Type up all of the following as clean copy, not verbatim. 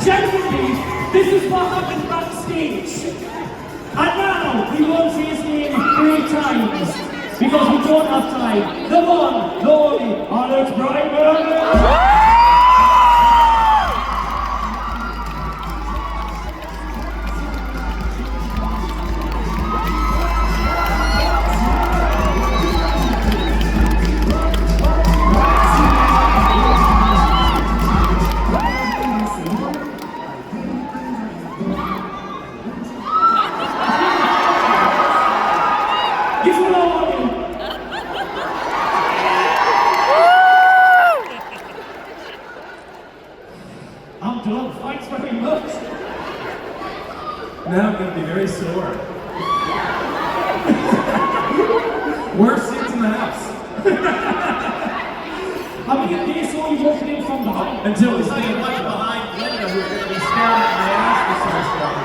Genuinely, this is what happened backstage. And now, we won't say his name 3 times, because we don't have time. The one, the only, Alex Brightman! I'm done. Thanks very much. Now I'm going to be very sore. Worst seats in the house. I mean, they saw you walking in from behind. Until we see a bunch behind Linda who are going to be staring at my ass for so long.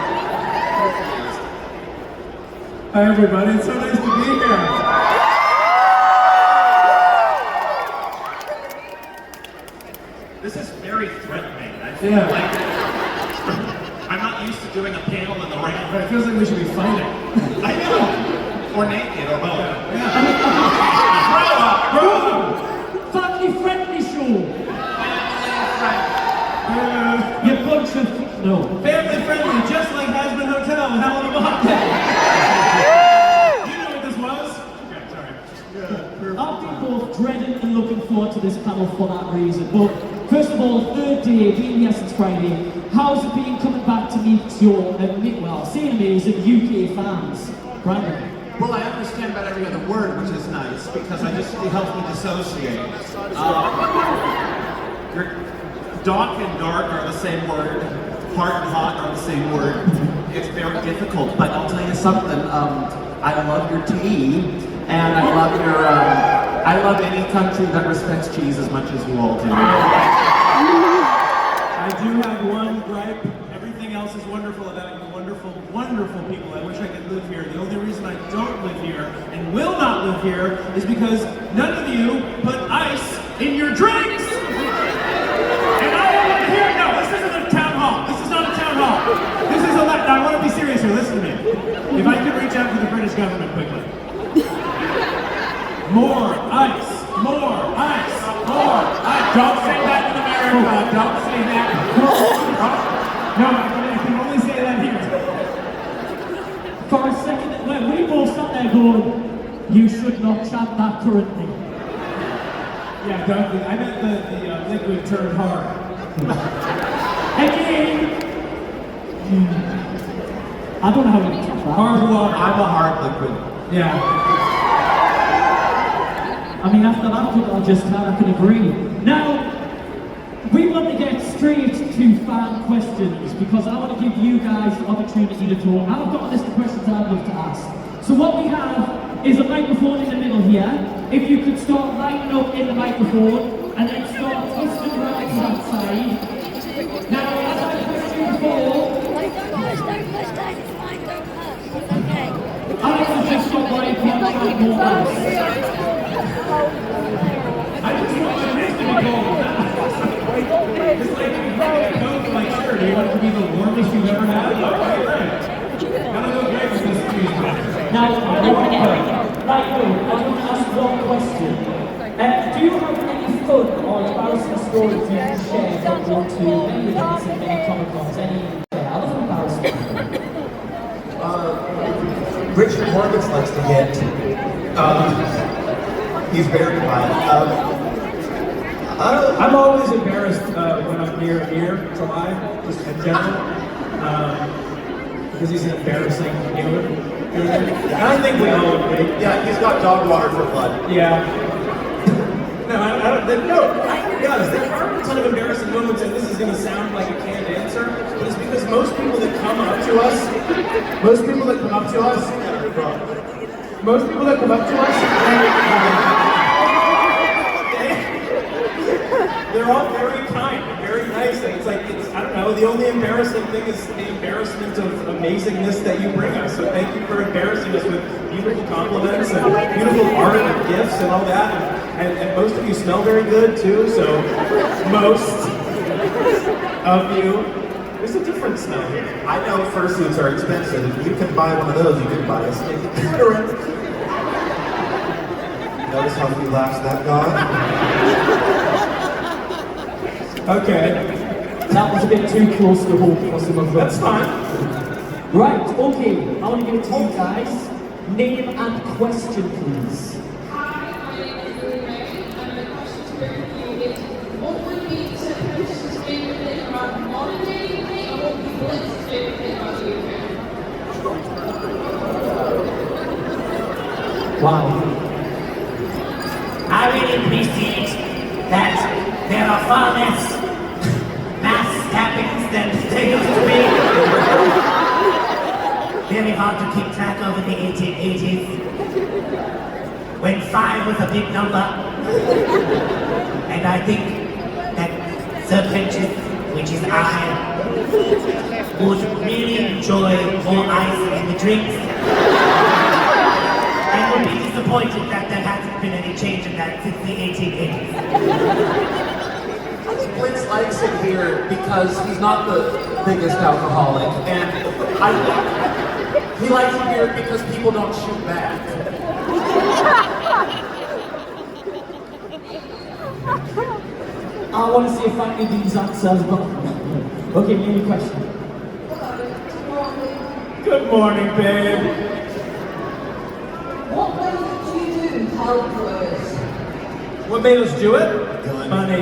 Hi everybody, it's so nice to be here. This is very threatening. I feel like I'm not used to doing a panel in the rain. It feels like we should be fighting. I know. Or naked, or both. Family friendly show. You bunch of no. Family friendly, just like Hasbin Hotel in Hellaverse. You know what this was? Okay, sorry. I've been both dreading and looking forward to this panel for that reason. But first of all, 3rd day, being here since Friday, how's it been coming back to meet your, seeing amazing UK fans? Brightman. Well, I understand about every other word, which is nice, because it helps me dissociate. Dark and dark are the same word. Heart and hot are the same word. It's very difficult, but I'll tell you something. I love your tea, and I love your. I love any country that respects cheese as much as you all do. I do have one gripe. Everything else is wonderful about you wonderful, wonderful people. I wish I could live here. The only reason I don't live here and will not live here is because none of you put ice in your drinks! And I don't want to hear it. No, this isn't a town hall. This is not a town hall. This is a I want to be serious here. Listen to me. If I could reach out to the British government quickly. More ice! More ice! More ice! Don't say that in America! Don't say that! No, I can only say that here. For a second, when we both sat there going, you should not chant that currently. Yeah, definitely. I meant the liquid turned hard. Again! I don't know how to chant that. Hard water. I'm a hard liquid. Yeah. I mean, after that, I can agree. Now, we want to get straight to fan questions because I want to give you guys the opportunity to talk. I've got a list of questions I'd love to ask. So what we have is a microphone in the middle here. If you could start lining up in the microphone and then start twisting around to that side. Now, as I pushed you before, Alex has just got why he can't have more ice. I just want my wrist to be cold. It's like if you get a coat for my shirt, do you want it to be the warmest you've ever had? Okay, great. Gotta go great with this cheese. Now, I want to ask one question. Do you have any fun or embarrassing stories you can share that you want to any events and any Comic Cons, any other than embarrassment? Richard Horvitz likes to hit. He's very quiet. I'm always embarrassed when I'm near July, just in general, because he's an embarrassing human. And I think we all agree. Yeah, he's got dog water for blood. Yeah. No, I be honest, there are a ton of embarrassing moments, and this is going to sound like a canned answer, but it's because most people that come up to us, they're all very kind and very nice, and I don't know, the the only embarrassing thing is the embarrassment of amazingness that you bring us. So thank you for embarrassing us with beautiful compliments and beautiful art and gifts and all that. And most of you smell very good too, so most of you. There's a different smell here. I know fursuits are expensive. If you can buy one of those, you can buy a snake deodorant. Notice how few laughs that got? Okay, That was a bit too close to home for some of that's us. fine. Right, okay, I want to give it to you guys. Name and question, please. Hi, my name is Lily Ray, and my question to both of you is, what would be Sir Precious' favourite thing about modern day UK, and what would be Blitz's favourite thing about the UK? Wow. I really appreciate that there are far less mass stabbings than there used to be. Very hard to keep track of in the 1880s, when 5 was a big number. And I think that Sir Prentice, which is I, would really enjoy more ice in the drinks. And would be disappointed that there hasn't been any change in that since the 1880s. I think Blitz likes it here because he's not the biggest alcoholic, and I think he likes it here because people don't shoot back. I want to see if I can do these answers, but okay, any question? Good morning, babe. What made you do Hellaverse? What made us do it? Money.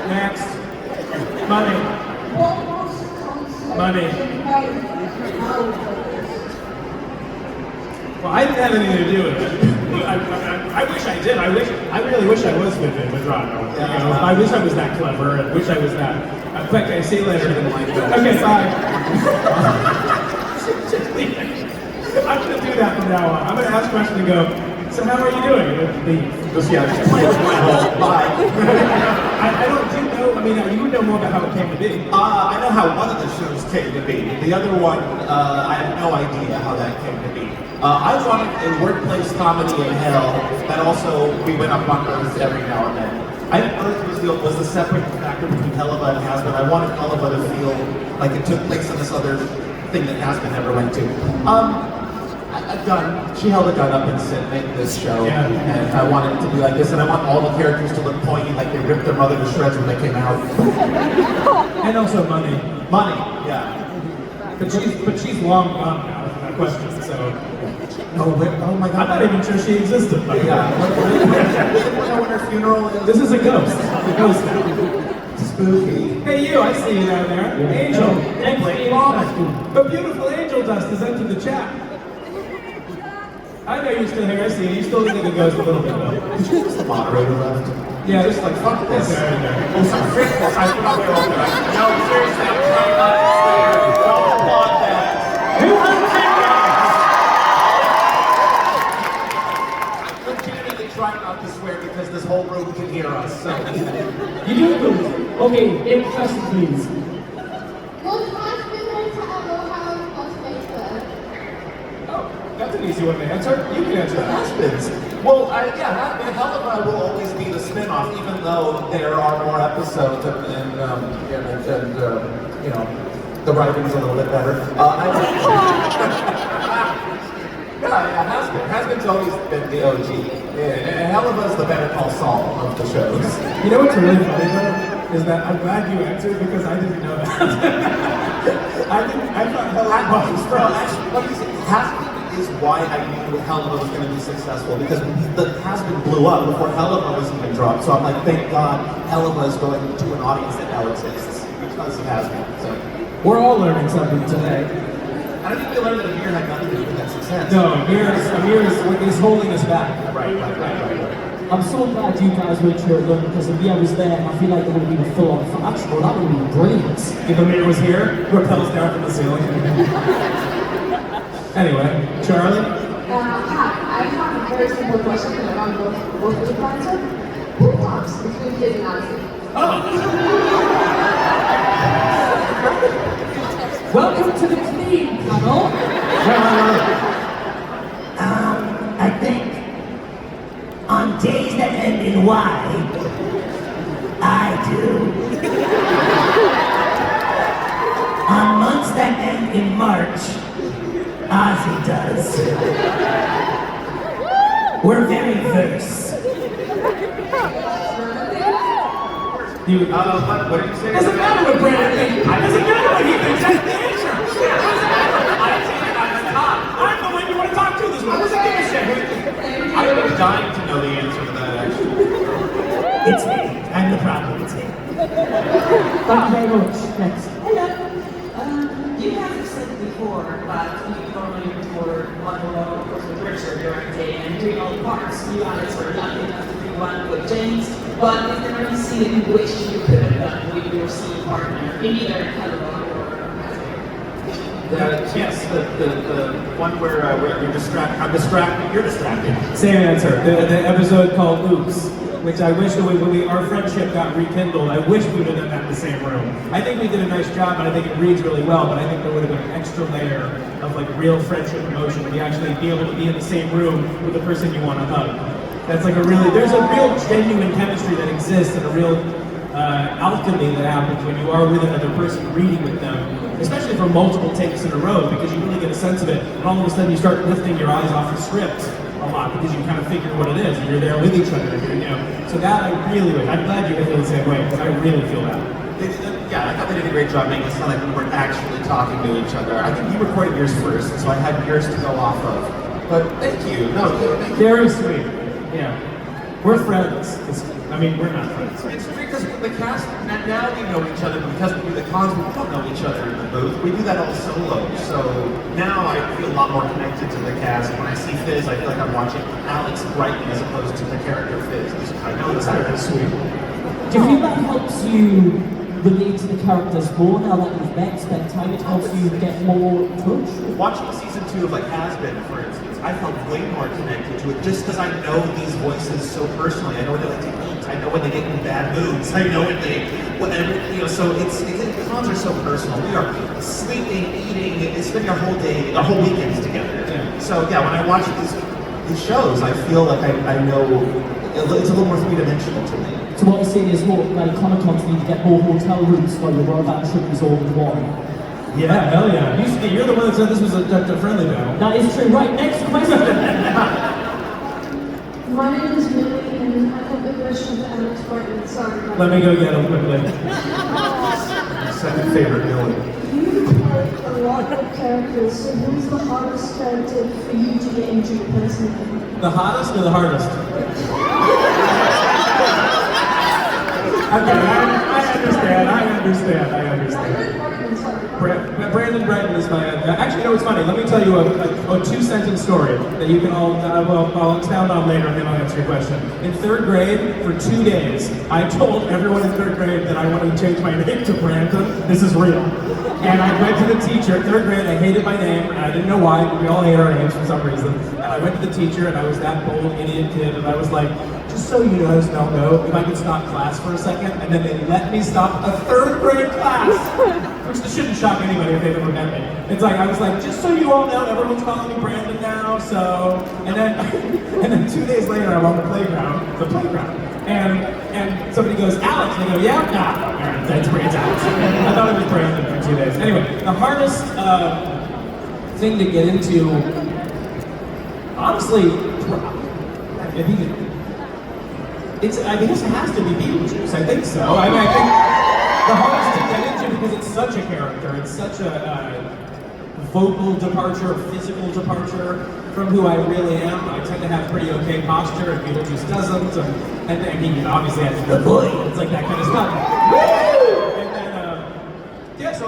Next. Money. What was the concept Money. that made Hellaverse? Well, I didn't have anything to do with it. I wish I did. I really wish I was with Rodger. I wish I was that clever. I wish I was that. Okay, see you later. Okay, bye. I'm gonna do that from now on. I'm gonna ask questions and go, so how are you doing? Just play with my whole vibe. I don't do know, I mean, you would know more about how it came to be. I know how one of the shows came to be. The other one, I have no idea how that came to be. I wanted a workplace comedy in hell that also we went up on Earth every now and then. I think Earth was the separate factor between Hellava and Hasbin. I wanted Hellava to feel like it took place in this other thing that Hasbin never went to. A gun. She held a gun up and said, "Make this show," and I wanted it to be like this. And I want all the characters to look pointy, like they ripped their mother to shreds when they came out. And also money. Money, yeah. But she's long gone now, is my question, so. Oh my I'm God. not even sure she existed. But Yeah. When her funeral is This is a ghost. A ghost. spooky. Hey you, I see you down there. Angel. Thanks for being honest. A beautiful angel dust has entered the chat. I know you're still here, I see you. You still look like a ghost a little bit though. Just the moderator left. Yeah, just like fuck this. Oh, some freakness. I forgot they're all there. No, seriously, I'm trying not to swear. Don't applaud that. I'm legitimately trying not to swear because this whole room can hear us. So. You do good. Okay, any question, please. Was Heisman going to ever have on Facebook? Oh, that's an easy one to answer. You can answer that. Has-beens. Well, Hellava will always be the spin-off, even though there are more episodes and you know, the writing's a little bit better. Has-been's always been the OG. And Hellava's the Better Call Saul of the shows. You know what's really funny though? Is that I'm glad you answered because I didn't know that. I thought Hellava was first. Has-been is why I knew Hellava was going to be successful, because the Has-been blew up before Hellava was even dropped. So I'm like, thank God Hellava is going to an audience that now exists because of Has-been. So We're all learning something today. I don't think we learned that Amir had nothing to do with that success. No, Amir is holding us back. Right. I'm so glad you guys went to London because if I was there, I feel like there would have been a full-on faction. Well, that would have been brilliant. If Amir was here, repels down from the ceiling. Anyway, Charlie? Hi, I have a very simple question that I want both of you to answer. Who talks between kids and Allison? Welcome to the clean panel. I think on days that end in Y, I do. On months that end in March, Ozzy does. We're very verse. What did you say? Doesn't matter what Brandon thinks. Doesn't matter what he thinks. That's the answer. I'm the one you want to talk to this one. What does it give a shit? I was dying to know the answer to that, actually. It's me. I'm the problem. It's me. Thank you very much. Next. Hello. You guys have said before, but you normally record one alone, of course, with Richard during the day and doing all the parts. You guys were lucky enough to do one with James, but is there any scene you wish you could have done with your scene partner in either Hellaverse or Yes, the one where you're distracted. I'm distracted. You're distracted. Same answer. The episode called Oops, which I wish our friendship got rekindled. I wish we would have done that in the same room. I think we did a nice job, and I think it reads really well, but I think there would have been an extra layer of like real friendship emotion to actually be able to be in the same room with the person you want to hug. That's like there's a real genuine chemistry that exists and a real alchemy that happens when you are with another person reading with them, especially for multiple takes in a row, because you really get a sense of it, and all of a sudden you start lifting your eyes off the script a lot because you kind of figure what it is, and you're there with each other, you know. So that I really would. I'm glad you guys feel the same way, because I really feel that. Yeah, I thought they did a great job making it sound like we weren't actually talking to each other. I think you recorded yours first, so I had yours to go off of. But thank you. No, thank you. Very sweet. Yeah. We're friends. We're not friends. It's because the cast, now we know each other, but because we do the cons, we don't know each other in the booth. We do that all solo, so now I feel a lot more connected to the cast. When I see Fizz, I feel like I'm watching Alex Brightman as opposed to the character Fizz. I know that's very sweet. Do you feel that helps you relate to the characters more now that you've met, spent time? It helps you get more touch? Watching season 2 of Has Been, for instance, I felt way more connected to it just because I know these voices so personally. I know what they like to eat. I know when they get in bad moods. I know so the cons are so personal. We are sleeping, eating, spending our whole day, our whole weekends together. Yeah. So yeah, when I watch these shows, I feel like I know it's a little more three-dimensional to me. So what you're saying is, Comic-Cons need to get more hotel rooms for your Royal Van trip is all in one. Yeah, hell yeah. You're the one that said this was a friendly battle. That is true. Right, next question. My name is Millie, and I have a question for Alex Brightman. Sorry. Let me go get him quickly. Second favorite villain. You play a lot of characters, so who's the hardest character for you to get into personally? The hottest or the hardest? Okay, I understand. Brandon Brightman is my... Actually, it's funny. Let me tell you a two-sentence story that you can all... I'll expound on later, and then I'll answer your question. In 3rd grade, for 2 days, I told everyone in 3rd grade that I wanted to change my name to Brandon. This is real. And I went to the teacher. 3rd grade, I hated my name, and I didn't know why. We all hate our names for some reason. And I went to the teacher, and I was that bold idiot kid, and I was like, just so you guys don't know, if I could stop class for a second, and then they let me stop a 3rd grade class, which shouldn't shock anybody if they've ever met me. It's like, I was like, just so you all know, everyone's calling me Brandon now, so, and then 2 days later, I'm on the playground, and somebody goes, Alex, and I go, yeah, nah, it's Alex. I thought it was Brandon for 2 days. Anyway, the hardest thing to get into, honestly, I guess it has to be Beetlejuice. I think so. I think the hardest to get into because it's such a character. It's such a vocal departure, physical departure from who I really am. I tend to have pretty okay posture, and Beetlejuice doesn't. And he obviously has the voice. It's like that kind of stuff. Woo! And then, so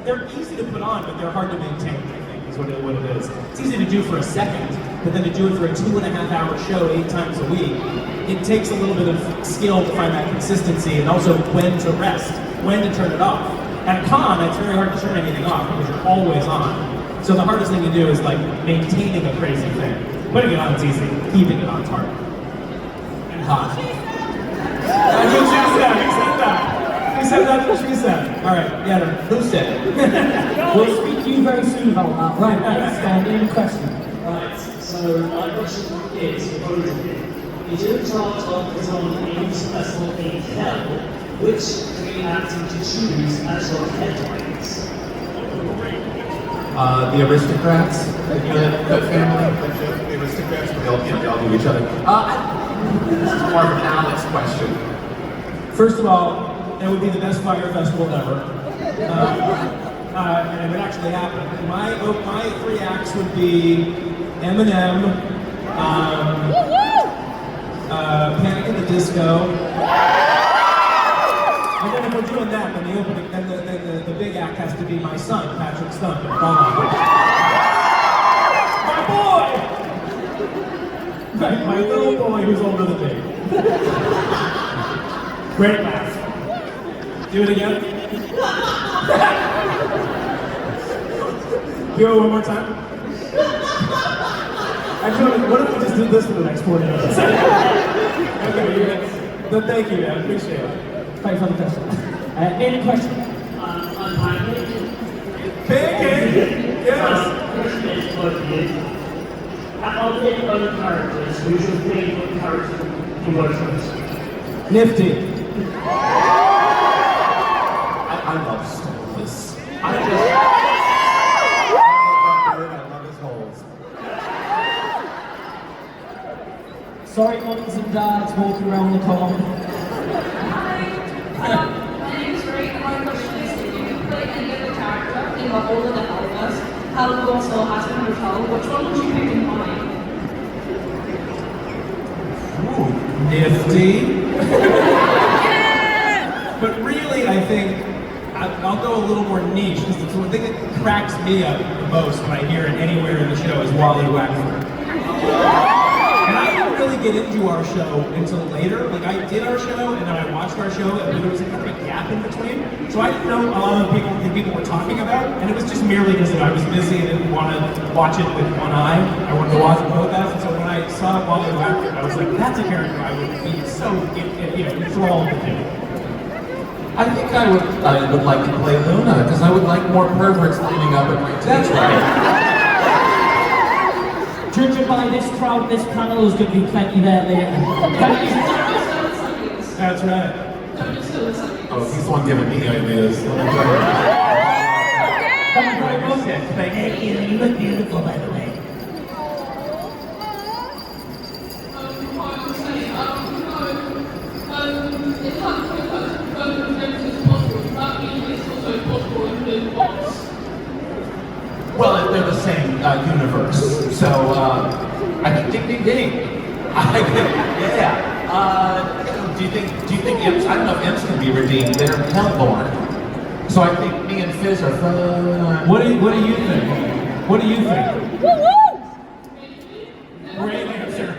they're easy to put on, but they're hard to maintain. I think is what it is. It's easy to do for a second, but then to do it for a 2.5-hour show 8 times a week. It takes a little bit of skill to find that consistency and also when to rest, when to turn it off. At a con, it's very hard to turn anything off because you're always on. So the hardest thing to do is like maintaining a crazy thing. Putting it on is easy, keeping it on is hard. And hot. He said that. He said that's what she said. All right, get her. Who said it? We'll speak to you very soon about that. Right, next, any question? Right, so my question is, for both of you, is in charge of his own AIDS festival in hell, which three acting to choose as your headlines? The aristocrats, the family, the aristocrats, they all do each other. This is more of an Alex question. First of all, it would be the best fire festival ever. And it would actually happen. My three acts would be Eminem, Panic at the Disco. And then if we're doing that, then the opening, then the big act has to be my son, Patrick Stump. My boy! Right, my little boy who's older than me. Great laugh. Do it again. Do it one more time. Actually, what if we just did this for the next 40 minutes? Okay, you're good. Then thank you, man. Appreciate it. Thanks for the question. Any question? On pancake. Pancake! Yes! Question is for you. Of the other characters, who's your favorite character to work with? Nifty. I love Stolus. I love his holes. Sorry, mums and dads walking around the corner. My name is Ray, and my question is, if you could play any other character in the whole of the Hellaverse, Hellaverse or Husband of Hell, which one would you pick and why? Nifty. But really, I think I'll go a little more niche, because the thing that cracks me up the most when I hear it anywhere in the show is Wally Wackford. And I didn't really get into our show until later. Like, I did our show, and then I watched our show, and there was kind of a gap in between. So I didn't know a lot of the people were talking about, and it was just merely because I was busy and didn't want to watch it with one eye. I wanted to watch both eyes, and so when I saw Wally Wackford, I was like, that's a character I would be so, enthralled to. I think I would like to play Luna, because I would like more perverts lining up at my tits. That's right. Judging by this crowd, this panel is going to be plenty there later. That's right. Oh, he's the one giving me ideas. Thank you very much. Thank you. You look beautiful, by the way. Well, they're the same universe, so I think ding ding ding. Yeah. Do you think imps? I don't know if imps can be redeemed. They're hellborn. So I think me and Fizz are fun. What do you think? What do you think? Great answer.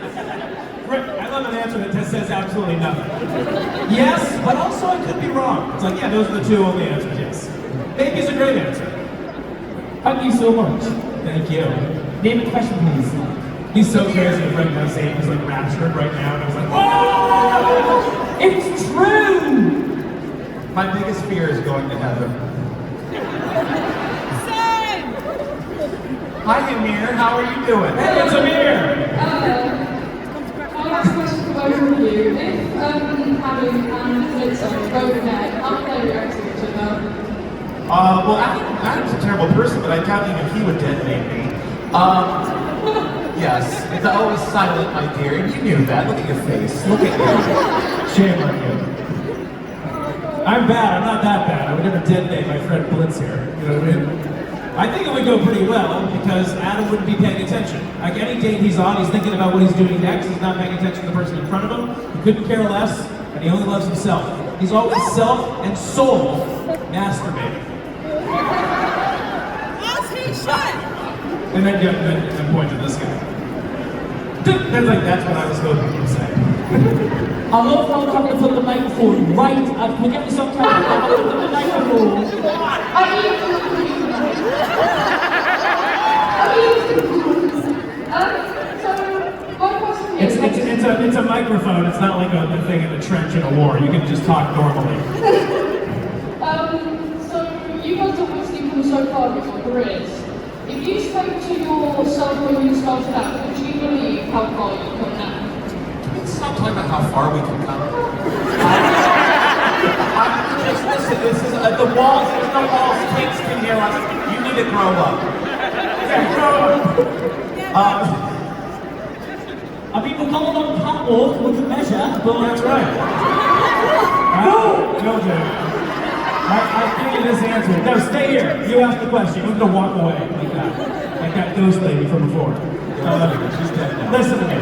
Great. I love an answer that just says absolutely nothing. Yes, but also I could be wrong. It's like, yeah, those are the two only answers, yes. Maybe it's a great answer. Thank you so much. Thank you. Name a question, please. He's so crazy that Frank knows Satan is like raptured right now, and I was like, whoa! It's true! My biggest fear is going to heaven. Hi, Amir. How are you doing? Hey, it's Amir! My last question for both of you. If Adam and Fitz are both dead, how would they react to each other? Well, Adam's a terrible person, but I doubt even he would detonate me. Yes, it's always silent, my dear, and you knew that. Look at your face. Look at you. Shame on you. I'm bad, I'm not that bad. I would never detonate my friend Blitz here. You know what I mean? I think it would go pretty well because Adam wouldn't be paying attention. Like any date he's on, he's thinking about what he's doing next. He's not paying attention to the person in front of him. He couldn't care less, and he only loves himself. He's always self and soul masturbating. And then point to this guy. That's what I was hoping you'd say. I love how I'm having to put the microphone right. We'll get this on camera. I'm going to put the microphone. It's a microphone. It's not like a thing in a trench in a war. You can just talk normally. so far with your careers. If you spoke to yourself when you started out, would you believe how far you've come now? Stop talking about how far we can come. Listen, this is the walls, there's no walls, kids can hear us. You need to grow up. Okay, grow up. I mean, we're going on catwalk, we can measure, but... That's right. No, Jay. I'll give you this answer. No, stay here. You ask the question. You have to walk away like that. Like that ghost lady from before. She's dead now. Listen to me.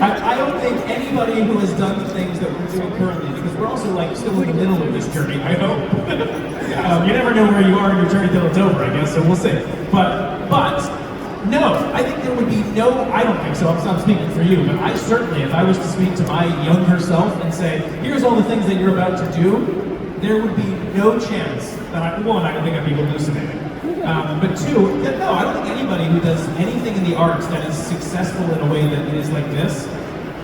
I don't think anybody who has done the things that we're doing currently, because we're also like still in the middle of this journey, I hope. You never know where you are in your journey till it's over, I guess, so we'll see. But, no, I think there would be I don't think so, I'm speaking for you, but I certainly, if I was to speak to my younger self and say, here's all the things that you're about to do, there would be no chance that one, I don't think I'd be hallucinating. But two, no, I don't think anybody who does anything in the arts that is successful in a way that is like this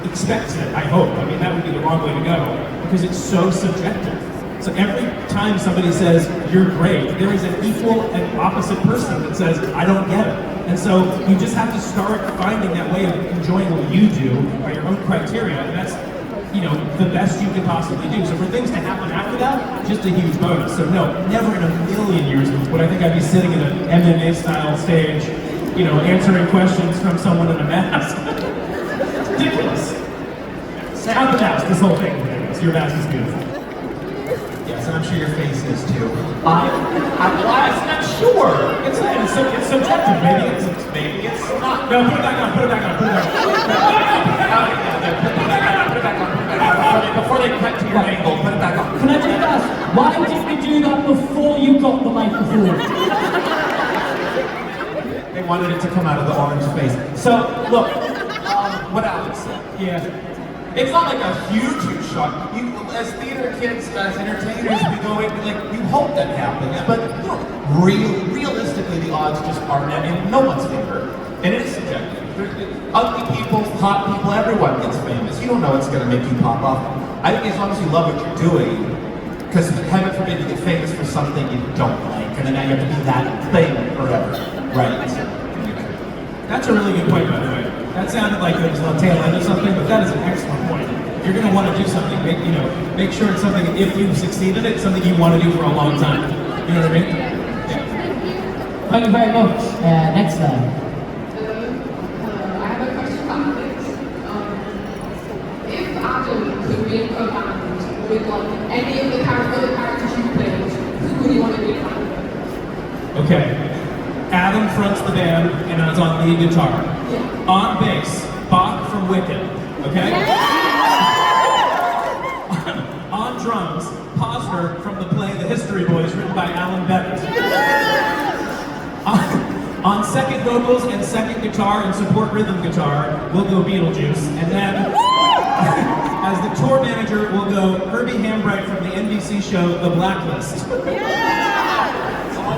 expects it, I hope. I mean, that would be the wrong way to go, because it's so subjective. So every time somebody says, you're great, there is an equal and opposite person that says, I don't get it. And so you just have to start finding that way of enjoying what you do by your own criteria, and that's, the best you can possibly do. So for things to happen after that, just a huge bonus. So no, never in a million years would I think I'd be sitting in an MMA style stage, answering questions from someone in a mask. It's ridiculous. Out the mask, this whole thing. Your mask is beautiful. Yes, and I'm sure your face is too. I'm sure. It's subjective. Maybe it's not. No, put it back on. Put it back on. Put it back on. Before they cut to your angle, put it back on. Can I just ask, why did we do that before you got the microphone? They wanted it to come out of the orange face. So, look, what Alex said. Yeah. It's not like a huge shock. As theater kids, as entertainers, we go in, you hope that happens. But, realistically, the odds just aren't in no one's favor. And it is subjective. Ugly people, hot people, everyone gets famous. You don't know what's going to make you pop up. I think as long as you love what you're doing, because heaven forbid you get famous for something you don't like, and then now you have to be that thing forever. Right. That's a really good point, by the way. That sounded like it was on the tail end of something, but that is an excellent point. If you're going to want to do something, make sure it's something, if you succeed in it, something you want to do for a long time. You know what I mean? Yeah. Thank you very much. Next time. I have a question about this. If Adam could be a band with any of the other characters you played, who would you want to be a band with? Okay. Adam fronts the band and is on lead guitar. Yeah. On bass, Bach from Wicked. Okay? On drums, Posner from the play The History Boys, written by Alan Bennett. On second vocals and second guitar and support rhythm guitar, we'll go Beetlejuice. And then, as the tour manager, we'll go Herbie Hambright from the NBC show The Blacklist. Oh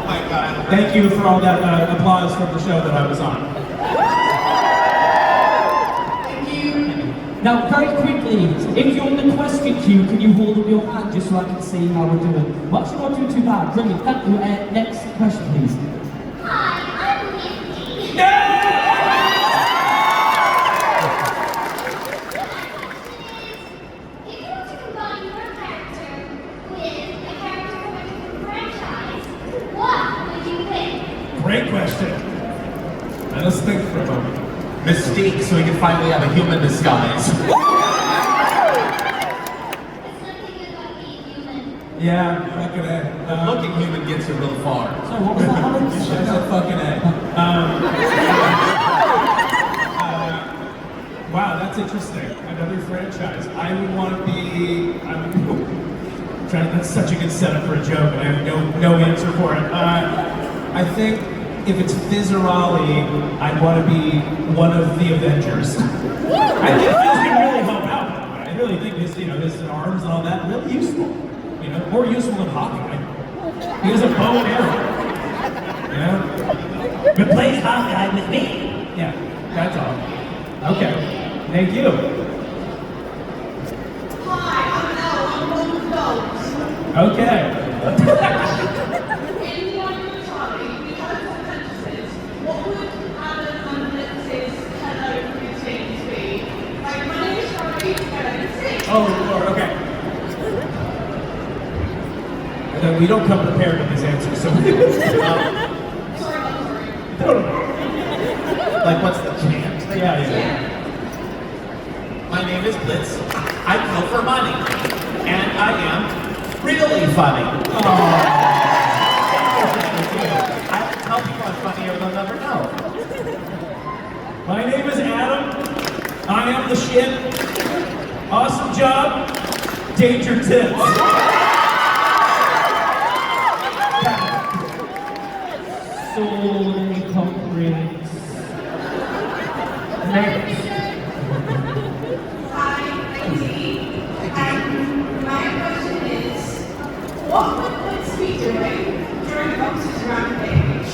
my God. Thank you for all that applause from the show that I was on. Thank you. Now, very quickly, if you're in the question queue, can you hold up your hand just so I can see how we're doing? Well, actually, not doing too bad. Brilliant. Thank you. Next question, please. Hi, I'm Nikki. If you were to combine your character with a character from a different franchise, what would you pick? Great question. Let us think for a moment. Mystique, so we can finally have a human disguise. It's something about being human. Yeah, fucking A. Looking human gets you real far. So, what was that, Alex? Shut up, fucking A. Wow, that's interesting. Another franchise. I would want to be. That's such a good setup for a joke, and I have no answer for it. I think if it's Fizzerali, I'd want to be one of the Avengers. I think Fizz can really help out. I really think his arms and all that really useful. More useful than Hawkeye. He has a bow and arrow. Replace Hawkeye with me. Yeah, that's all. Okay, thank you. Hi, I'm Elle. I'm one of those. Okay. In one time, Oh, Lord, okay. And then we don't come prepared with these answers, so. Like, what's the chant? Yeah. My name is Blitz. I kill for money. And I am really funny. I have to tell people I'm funny or they'll never know. My name is Adam. I am the shit. Awesome job. Danger tips. So many concrete. Next. Hi, I'm Dee. And my question is, what would Blitz be doing during Box's rampage?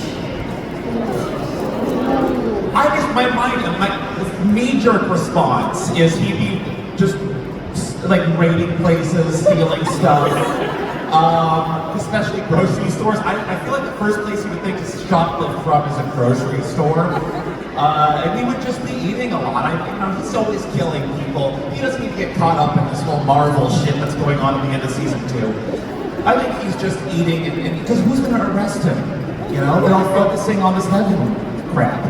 I guess my knee-jerk response is he'd be just like raiding places, stealing stuff, especially grocery stores. I feel like the first place he would think to shoplift from is a grocery store. And he would just be eating a lot. He's always killing people. He doesn't need to get caught up in this whole Marvel shit that's going on at the end of season 2. I think he's just eating, and because who's going to arrest him? You know, they're all focusing on this heaven crap.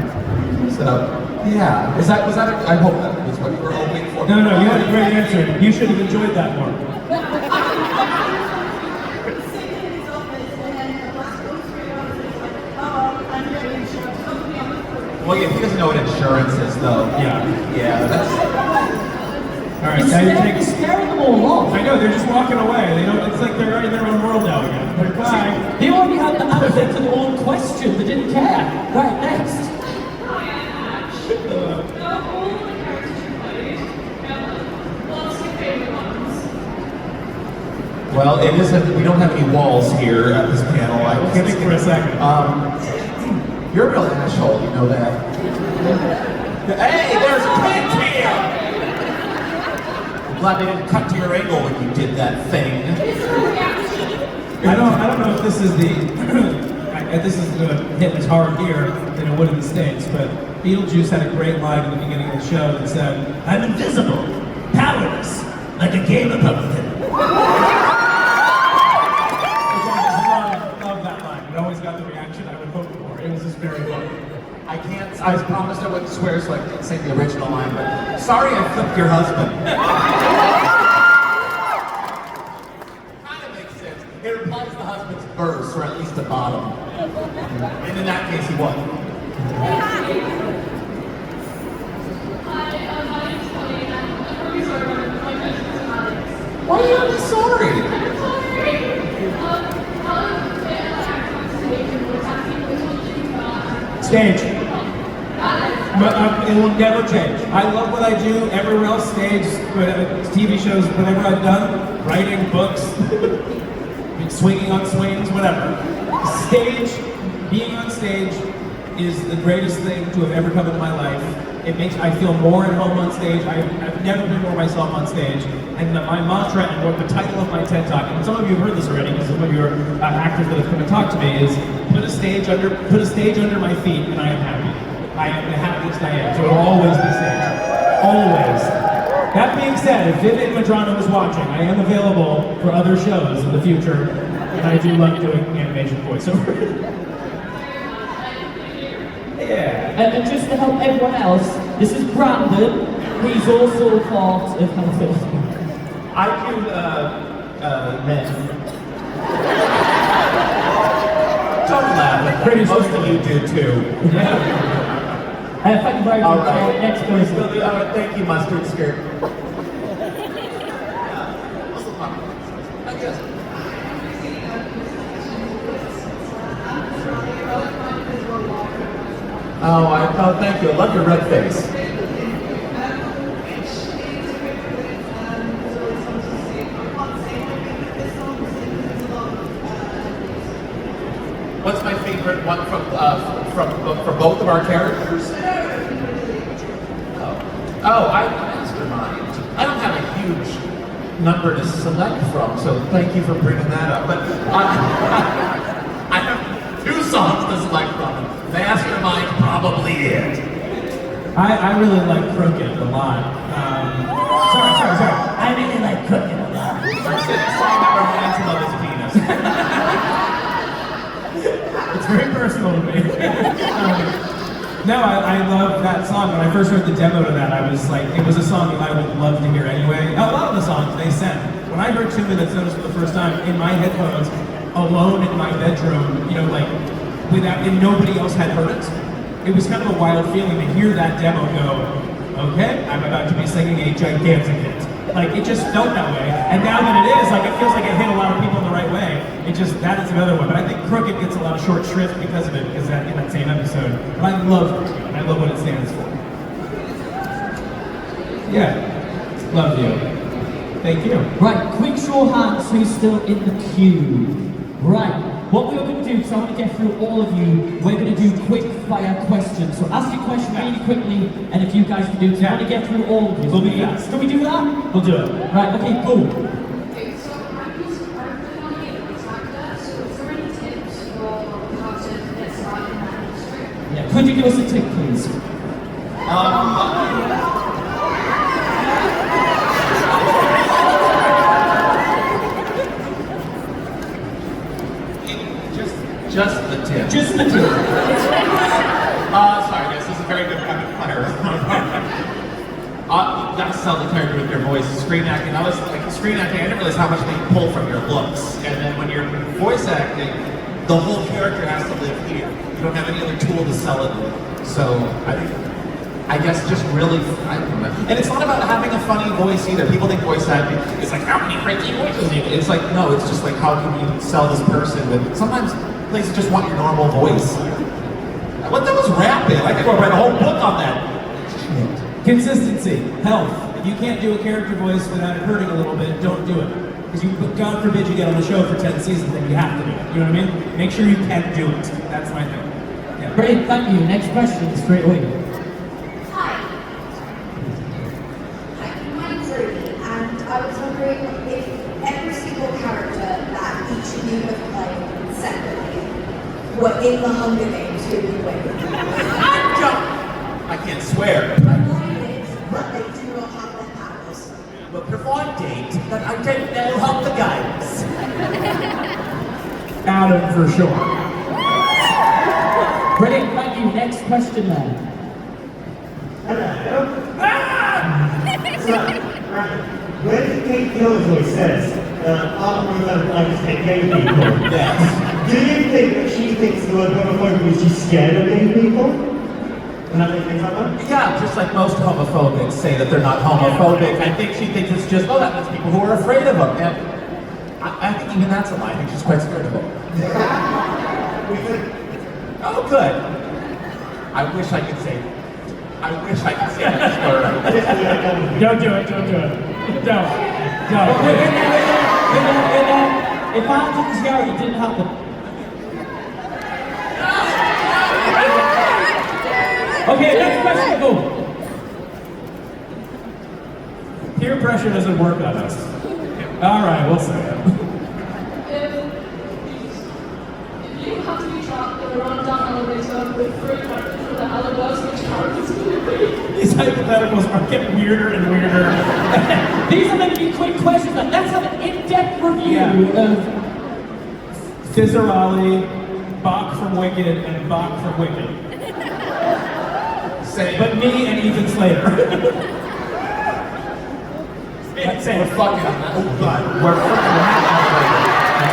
So, yeah. Was that I hope that was what you were hoping for. No, you had a great answer. You should have enjoyed that more. Well, yeah, he doesn't know what insurance is, though. Yeah, that's... All right, now you're taking... scaring them all off. I know, they're just walking away. They don't. It's like they're in their own world now again. Bye. They already had the answer to the one question. They didn't care. Right, next. Well, it isn't... We don't have any walls here at this panel. I was Think for a second. You're a real asshole, you know that. Hey, there's a print here! I'm glad they didn't cut to your angle when you did that thing. I don't know if this is the this is going to hit as hard here than it would in the States, but Beetlejuice had a great line at the beginning of the show that said, "I'm invisible, powerless, like a gay Republican." Love that line. It always got the reaction I would hope for. It was just very funny. I promised I wouldn't swear so I could say the original line, but sorry I flipped your husband. Kind of makes sense. It implies the husband's verse, or at least the bottom. And in that case, he won. Why are you sorry? Stage. But it will never change. I love what I do everywhere else, stage, TV shows, whatever I've done, writing, books, swinging on swings, whatever. Stage, being on stage is the greatest thing to have ever come into my life. I feel more at home on stage. I've never been more myself on stage. And my mantra and what the title of my TED Talk, and some of you have heard this already, because some of you are actors that have come to talk to me, is put a stage under my feet and I am happy. I am the happiest I am. So it will always be stage. Always. That being said, if Vivian Madrano was watching, I am available for other shows in the future, and I do love doing animation voiceover. Yeah. And just to help everyone else, this is Brandon. He's also part of Hellaverse. I do, men. Don't laugh at that. Most of you do too. Thank you very much. All right. Next person. Thank you, Mustard Skirt. Oh, thank you. I love your red face. What's my favorite one from both of our characters? I mastermind. I don't have a huge number to select from, so thank you for bringing that up. But I have 2 songs to select from. Mastermind, probably it. I really like Crooked a lot. Sorry, very personal to me. No, I love that song. When I first heard the demo to that, I was like, it was a song that I would love to hear anyway. A lot of the songs they sent. When I heard 2 Minutes Notice for the first time in my headphones, alone in my bedroom, you know, like, without, and nobody else had heard it. It was kind of a wild feeling to hear that demo go, okay, I'm about to be singing a gigantic hit. Like, it just felt that way. And now that it is, like, it feels like it hit a lot of people in the right way. It just, that is another one. But I think Crooked gets a lot of short shrift because of it, because that in that same episode. But I love it, and I love what it stands for. Yeah, love you. Thank you. Right, quick show of hands who's still in the queue. Right, what we're going to do, because I want to get through all of you, we're going to do quick fire questions. So ask your question really quickly, and if you guys can do it, I want to get through all of you. We'll be fast. Can we do that? We'll do it. Right, okay, cool. Okay, so I'm really on the attack that, so is there any tips for how to get started in that industry? Yeah, could you give us a tip, please? Just the tip. Just the tip. Sorry guys, this is a very good rapid fire. You gotta sell the character with your voice. Screen acting, I was like, screen acting, I didn't realize how much they pull from your looks. And then when you're voice acting, the whole character has to live here. You don't have any other tool to sell it with. So I guess just really, I don't know. And it's not about having a funny voice either. People think voice acting is like, how many crazy voices do you get? It's like, no, it's just like, how can you sell this person with, sometimes places just want your normal voice. What, that was rapid. I could go write a whole book on that. Consistency, health. If you can't do a character voice without it hurting a little bit, don't do it. Because God forbid you get on the show for 10 seasons, then you have to do it. You know what I mean? Make sure you can do it. That's my thing. Yeah. Great, thank you. Next question, straight away. Hi. Hi, my name's Ruby, and I was wondering if every single character that each of you have played separately were in the Hunger Games, who would win? I can't swear. But they do not have their powers. But provide date that I don't know Hunger Games. Adam for sure. Brilliant, thank you. Next question then. Hello. So, when Kate Gilroy says, I'm going to like to take gay people, Yes. do you think that she thinks the word homophobic is she's scared of gay people? And I think things like that? Yeah, just like most homophobics say that they're not homophobic. I think she thinks it's just, oh, that means people who are afraid of them. And I think even that's a lie. I think she's quite scared of them. Oh, good. I wish I could say that. Don't do it, don't do it. Don't. If I did this guy, it didn't happen. Okay, next question, go. Peer pressure doesn't work on us. All right, we'll say it. If you have to be trapped in a rundown elevator with 3 characters from the Hellaverse, which characters would it be? These hypotheticals are getting weirder and weirder. These are meant to be quick questions. Let's have an in-depth review of Scissorali, Bach from Wicked, and Bach from Wicked. But me and Ethan Slater. We're fucking, oh God, we're freaking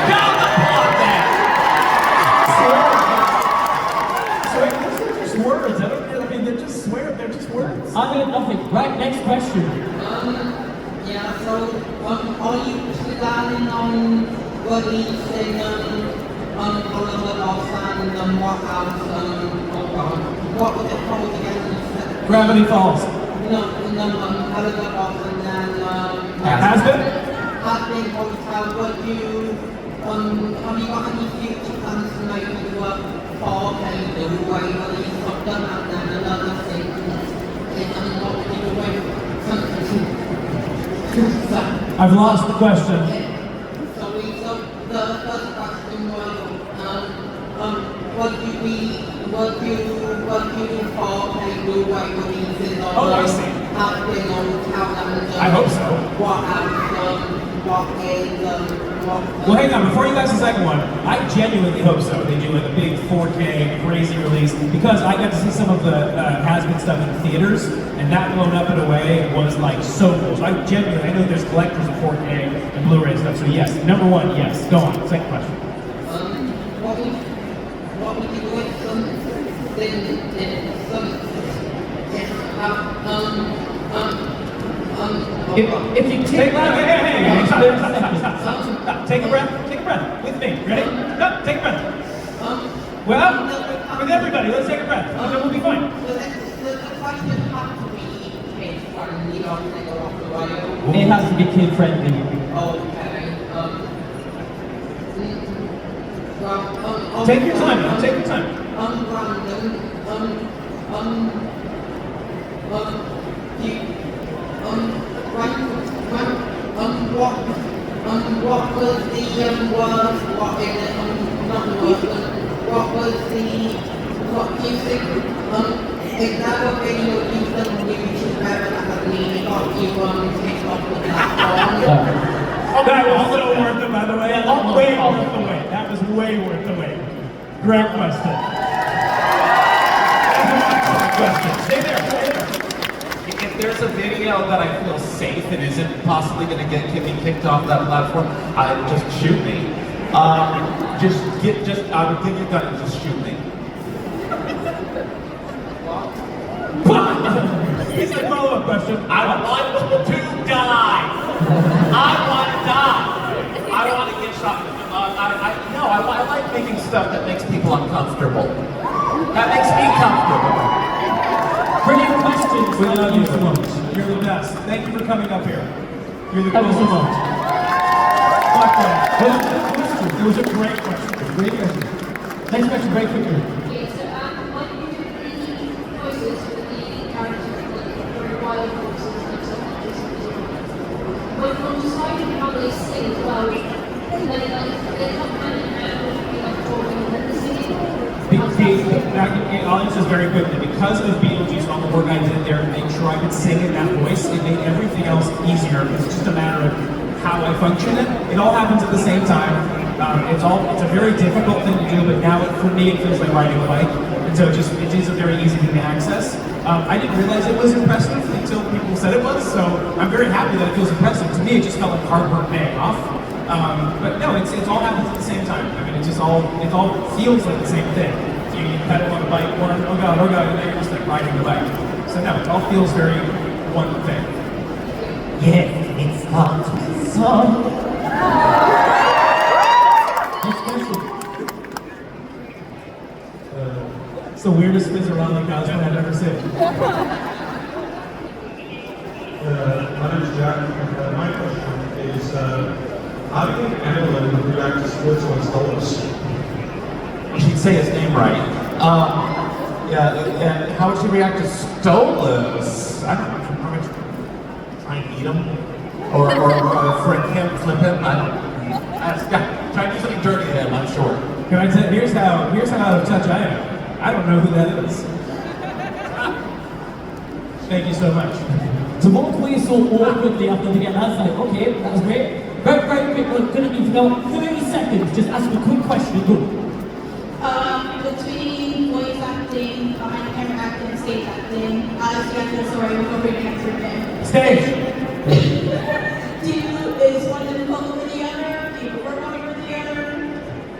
down the block then! They're just words. I mean, they're just words. I mean nothing. Right, next question. Yeah, so are you regarding what he's saying Oliver Ross and what was it called again? Gravity Falls. No, Oliver Ross and then Has been? Has been hotel, but have you got any future plans to make it work for Canada where you release something and then another thing and not give away something? I've lost the question. Sorry, so the first question was, what do you for Canada where you releases on Oh, I see. Has been on hotel and I hope so. what is Well, hang on, before you guys the second one, I genuinely hope so. They do like a big 4K crazy release, because I got to see some of the has-been stuff in theaters, and that blown up in a way was like so cool. So I know there's collectors of 4K and Blu-ray stuff, so yes, number one, yes. Go on, second question. What would you do if If you Take a breath. Take a breath. With me. Ready? No, take a breath. Well, with everybody, let's take a breath. And then we'll be fine. It has to be kid friendly. Take your time, man. Take your time. What was the word? What was the what music? Is that what video you done on YouTube better than me? Got you kicked off with that song? That was so worth it, by the way. Way worth the wait. That was way worth the wait. Great question. Stay there. If there's a video that I feel safe and isn't possibly going to get me kicked off that platform, just shoot me. I would give you a gun and just shoot me. Here's a follow-up question. I want to die. I want to die. I want to get shot. I like making stuff that makes people uncomfortable. That makes me comfortable. Brilliant questions. We love you so much. You're the best. Thank you for coming up here. You're the Thank you so coolest. much. Fuck that. It was a great question. Great question. Next question, very quickly. Okay, so what do you do the voices for the characters, for the wild voices and stuff like this? When deciding how they sing as well, they come kind of be like talking and then the singing. I'll answer this very quickly. Because of Beetlejuice, all the work I did there to make sure I could sing in that voice, it made everything else easier. It's just a matter of how I function it. It all happens at the same time. It's a very difficult thing to do, but now for me it feels like riding a bike. And so it is a very easy thing to access. I didn't realize it was impressive until people said it was, so I'm very happy that it feels impressive. To me, it just felt like hard work paying off. But no, it's all happens at the same time. I mean, it all feels like the same thing. So you pedal on a bike, oh god, and then you're just like riding the bike. So no, it all feels very one thing. Yes, it starts with song. Next question. It's the weirdest Fizzerama announcement I've ever seen. My name is Jack. My question is, how do you think anyone would react to sports on Stolus? You should say his name right. And how would you react to Stolas? I don't know. Try and eat him? Or frick him, flip him? I don't know. Try and do something dirty to him, I'm sure. Can I tell you, here's how out of touch I am. I don't know who that is. Thank you so much. To walk away so awkwardly after we get that, like, okay, that was great. Very, very quick, we're going to need to go 30 seconds. Just ask a quick question. Go. Between voice acting, behind camera acting, and stage acting, sorry, we're bringing it through there. Stage! Is one of them closer than the other? Do you prefer one over the other?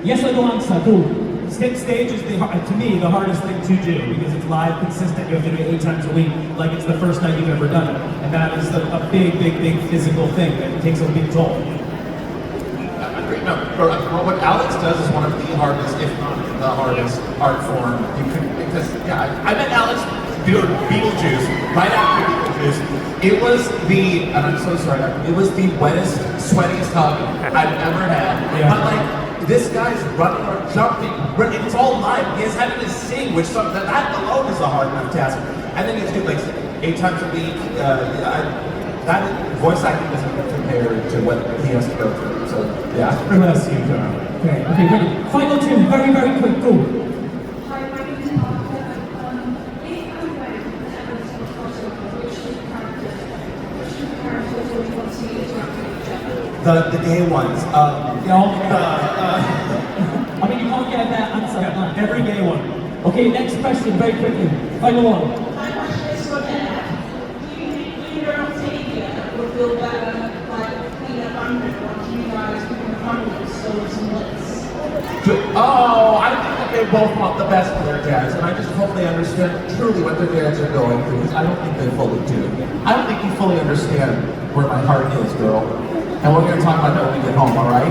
Yes or no answer. Go. Stage is, to me, the hardest thing to do because it's live, consistent. You have to do it 8 times a week, like it's the first night you've ever done it. And that is a big physical thing that takes a big toll. No, what Alex does is one of the hardest, if not the hardest, art form you could, because, I met Alex doing Beetlejuice, right after Beetlejuice. It was and I'm so sorry, it was the wettest, sweatiest hug I've ever had. Yeah. But like, this guy's running or jumping, it's all live. He's having to sing, which that alone is a hard enough task. And then he's doing like 8 times a week. That voice acting doesn't compare to what he has to go through. So yeah. Bless you, John. Okay, ready. Final two, very, very quick. Go. Hi, my name is Martha. If and when ever to crossover, which two characters would you want to interact with each other? The gay ones. I mean, you can't get a better answer than that. Every gay one. Okay, next question, very quickly. Final one. My question is for Dad. Do you think Leader Octavia would feel better like Peter Thunder watching you guys picking the Thunders so it's bliss? Oh, I think that they both want the best for their dads, and I just hope they understand truly what their dads are going through, because I don't think they fully do. I don't think you fully understand where my heart is, girl. And we're going to talk about that when we get home, all right?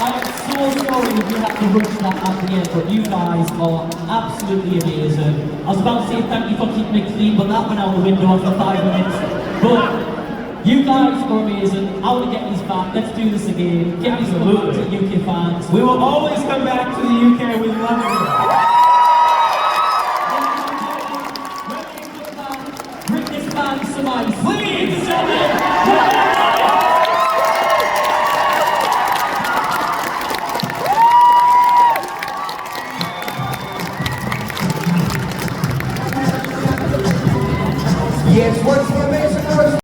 I'm so sorry if you had to rush that at the end, but you guys are absolutely amazing. I was about to say thank you for keeping it clean, but that went out the window after 5 minutes. But you guys are amazing. I want to get these back. Let's do this again. Get these back to UK fans. We will always come back to the UK. We love you.